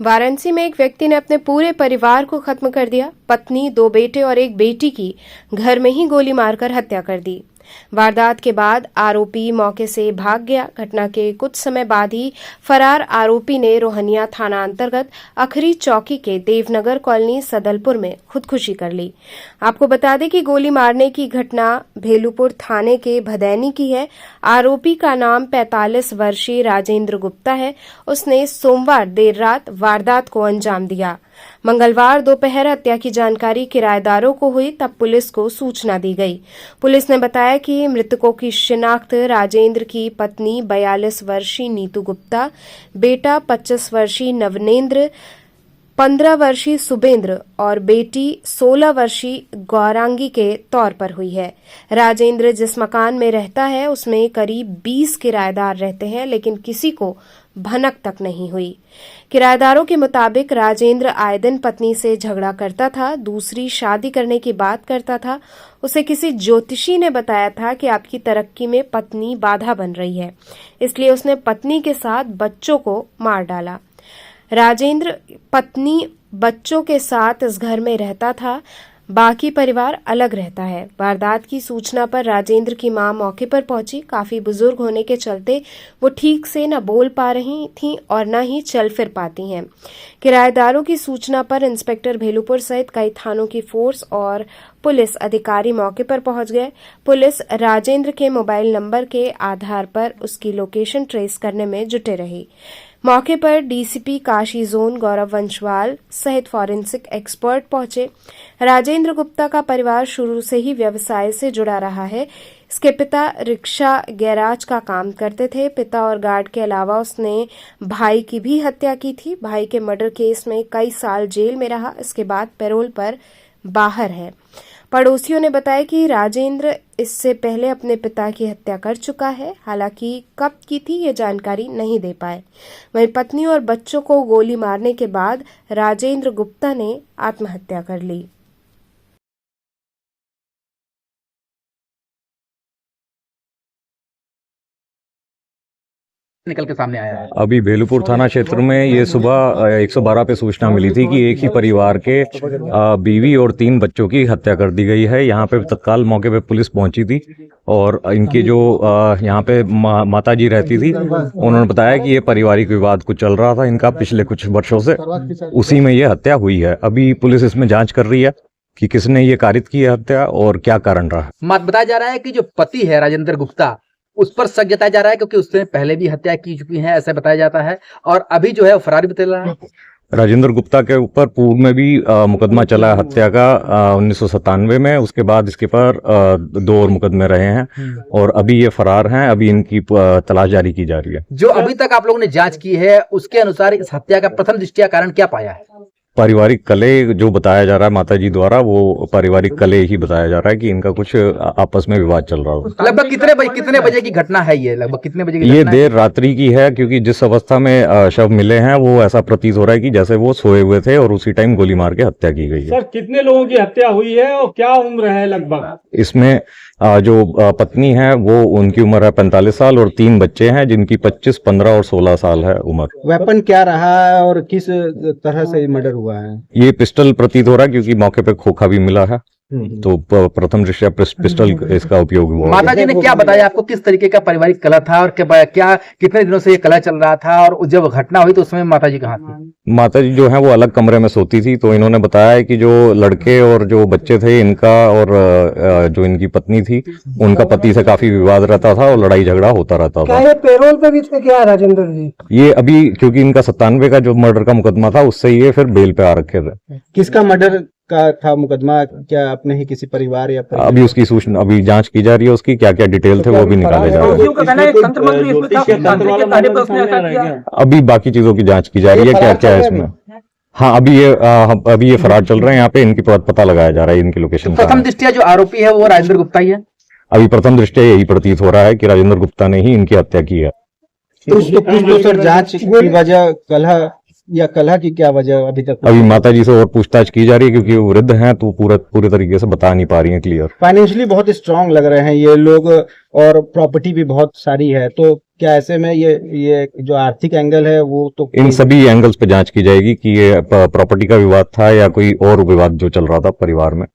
वाराणसी में एक व्यक्ति ने अपने पूरे परिवार को खत्म कर दिया। पत्नी, 2 बेटे और एक बेटी की घर में ही गोली मारकर हत्या कर दी। वारदात के बाद आरोपी मौके से भाग गया। घटना के कुछ समय बाद ही फरार आरोपी ने रोहनिया थाना अंतर्गत अखरी चौकी के देवनगर कॉलोनी सदलपुर में खुदकुशी कर ली। आपको बता दें कि गोली मारने की घटना भेलूपुर थाने के भदैनी की है। आरोपी का नाम 45 वर्षीय राजेंद्र गुप्ता है। उसने सोमवार देर रात वारदात को अंजाम दिया। मंगलवार दोपहर हत्या की जानकारी किराएदारों को हुई, तब पुलिस को सूचना दी गई। पुलिस ने बताया कि मृतकों की शिनाख्त राजेंद्र की पत्नी 42 वर्षीय नीतू गुप्ता, बेटा 25 वर्षीय नवनेंद्र, 15 वर्षीय सुबेंद्र और बेटी 16 वर्षीय गौरांगी के तौर पर हुई है। राजेंद्र जिस मकान में रहता है उसमें करीब 20 किराएदार रहते हैं, लेकिन किसी को भनक तक नहीं हुई। किराएदारों के मुताबिक राजेंद्र आए दिन पत्नी से झगड़ा करता था, दूसरी शादी करने की बात करता था। उसे किसी ज्योतिषी ने बताया था कि आपकी तरक्की में पत्नी बाधा बन रही है, इसलिए उसने पत्नी के साथ बच्चों को मार डाला। राजेंद्र पत्नी बच्चों के साथ इस घर में रहता था, बाकी परिवार अलग रहता है। वारदात की सूचना पर राजेंद्र की मां मौके पर पहुंची। काफी बुजुर्ग होने के चलते वो ठीक से न बोल पा रही थीं और न ही चल फिर पाती हैं। किराएदारों की सूचना पर इंस्पेक्टर भेलूपुर सहित कई थानों की फोर्स और पुलिस अधिकारी मौके पर पहुंच गए। पुलिस राजेंद्र के मोबाइल नंबर के आधार पर उसकी लोकेशन ट्रेस करने में जुटे रही। मौके पर डीसीपी काशी जोन गौरव वंशवाल सहित फॉरेंसिक एक्सपर्ट पहुंचे। राजेंद्र गुप्ता का परिवार शुरू से ही व्यवसाय से जुड़ा रहा है। इसके पिता रिक्शा गैराज का काम करते थे। पिता और गार्ड के अलावा उसने भाई की भी हत्या की थी। भाई के मर्डर केस में कई साल जेल में रहा, इसके बाद पैरोल पर बाहर है। पड़ोसियों ने बताया कि राजेंद्र इससे पहले अपने पिता की हत्या कर चुका है, हालांकि कब की थी ये जानकारी नहीं दे पाए। वहीं पत्नी और बच्चों को गोली मारने के बाद राजेंद्र गुप्ता ने आत्महत्या कर ली। निकल के सामने आया है। अभी भेलूपुर थाना क्षेत्र में ये सुबह 112 पे सूचना मिली थी कि एक ही परिवार के बीवी और 3 बच्चों की हत्या कर दी गई है। यहाँ पे तत्काल मौके पे पुलिस पहुंची थी और इनकी जो यहाँ पे माता जी रहती थी, उन्होंने बताया कि ये पारिवारिक विवाद कुछ चल रहा था इनका पिछले कुछ वर्षों से, उसी में ये हत्या हुई है। अभी पुलिस इसमें जाँच कर रही है कि किसने ये कारित की है हत्या और क्या कारण रहा। बताया जा रहा है कि जो पति है राजेंद्र गुप्ता, उस पर शक जताया जा रहा है क्योंकि उसने पहले भी हत्या की चुकी है, ऐसा बताया जाता है, और अभी जो है वो फरार भी चल रहा है। राजेंद्र गुप्ता के ऊपर पूर्व में भी मुकदमा चला है हत्या का 1997 में। उसके बाद इसके पर 2 और मुकदमे रहे हैं और अभी ये फरार हैं। अभी इनकी तलाश जारी की जा रही है। जो अभी तक आप लोगों ने जांच की है उसके अनुसार इस हत्या का प्रथम दृष्टया कारण क्या पाया है? पारिवारिक कलह जो बताया जा रहा है माताजी द्वारा, वो पारिवारिक कलह ही बताया जा रहा है कि इनका कुछ आपस में विवाद चल रहा हो। लगभग कितने बजे की घटना है ये? लगभग कितने बजे की? ये देर रात्रि की है, क्योंकि जिस अवस्था में शव मिले हैं वो ऐसा प्रतीत हो रहा है कि जैसे वो सोए हुए थे और उसी टाइम गोली मार के हत्या की गई है। सर, कितने लोगों की हत्या हुई है और क्या उम्र है लगभग? इसमें जो पत्नी है वो उनकी उम्र है 45 साल और 3 बच्चे हैं जिनकी 25, 15 और 16 साल है उम्र। वेपन क्या रहा है और किस तरह से मर्डर हुआ है? ये पिस्टल प्रतीत हो रहा है क्योंकि मौके पे खोखा भी मिला है, तो प्रथम दृष्टया पिस्टल इसका उपयोग हुआ। माता जी ने क्या बताया आपको, किस तरीके का पारिवारिक कलह था और क्या कितने दिनों से ये कलह चल रहा था, और जब घटना हुई तो उसमें माता जी कहाँ थी? माता जी जो है वो अलग कमरे में सोती थी, तो इन्होंने बताया है कि जो लड़के और जो बच्चे थे इनका और जो इनकी पत्नी थी उनका पति से काफी विवाद रहता था और लड़ाई झगड़ा होता रहता था। ये पेरोल पे भी थे क्या राजेंद्र जी? ये अभी क्योंकि इनका 97 का जो मर्डर का मुकदमा था उससे ये फिर बेल पे आ रखे थे। किसका मर्डर का था मुकदमा? क्या अपने ही किसी परिवार या अभी उसकी सूचना, अभी जांच की जा रही है उसकी, क्या क्या डिटेल थे वो भी निकाले जा रहे हैं। अभी बाकी चीजों की जांच की जा रही है क्या क्या है इसमें। हाँ, अभी ये फरार चल रहे हैं। यहाँ पे इनकी पता लगाया जा रहा है इनकी लोकेशन। प्रथम दृष्टया जो आरोपी है वो राजेंद्र गुप्ता ही है। अभी प्रथम दृष्टया यही प्रतीत हो रहा है कि राजेंद्र गुप्ता ने ही इनकी हत्या की है। कुछ सर जांच की वजह कलह की क्या वजह अभी तक? अभी माताजी से और पूछताछ की जा रही है क्योंकि वो वृद्ध हैं तो पूरे तरीके से बता नहीं पा रही हैं क्लियर। फाइनेंशियली बहुत स्ट्रांग लग रहे हैं ये लोग और प्रॉपर्टी भी बहुत सारी है, तो क्या ऐसे में ये जो आर्थिक एंगल है वो तो इन सभी एंगल्स पे जांच की जाएगी कि ये प्रॉपर्टी का विवाद था या कोई और विवाद जो चल रहा था परिवार में।